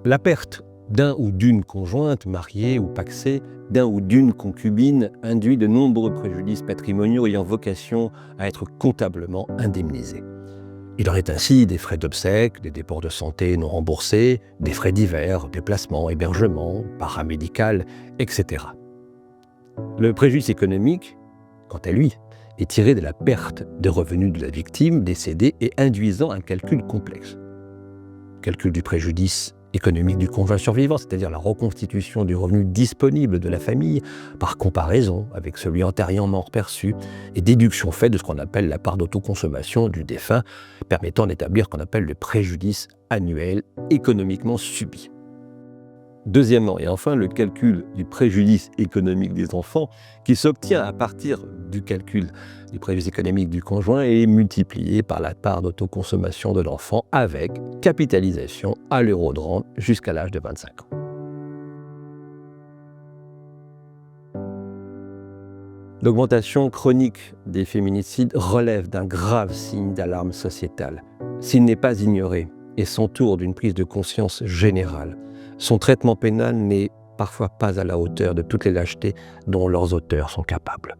La perte d'un ou d'une conjointe mariée ou pacsée, d'un ou d'une concubine, induit de nombreux préjudices patrimoniaux ayant vocation à être comptablement indemnisés. Il en est ainsi des frais d'obsèques, des dépenses de santé non remboursés, des frais divers, déplacements, hébergements, paramédical, etc. Le préjudice économique, quant à lui, est tiré de la perte de revenus de la victime décédée et induisant un calcul complexe. Calcul du préjudice économique du conjoint survivant, c'est-à-dire la reconstitution du revenu disponible de la famille par comparaison avec celui antérieurement perçu, et déduction faite de ce qu'on appelle la part d'autoconsommation du défunt, permettant d'établir ce qu'on appelle le préjudice annuel économiquement subi. Deuxièmement, et enfin, le calcul du préjudice économique des enfants qui s'obtient à partir du calcul du préjudice économique du conjoint et est multiplié par la part d'autoconsommation de l'enfant avec capitalisation à l'euro de rente jusqu'à l'âge de 25 ans. L'augmentation chronique des féminicides relève d'un grave signe d'alarme sociétale. S'il n'est pas ignoré et s'entoure d'une prise de conscience générale, son traitement pénal n'est parfois pas à la hauteur de toutes les lâchetés dont leurs auteurs sont capables.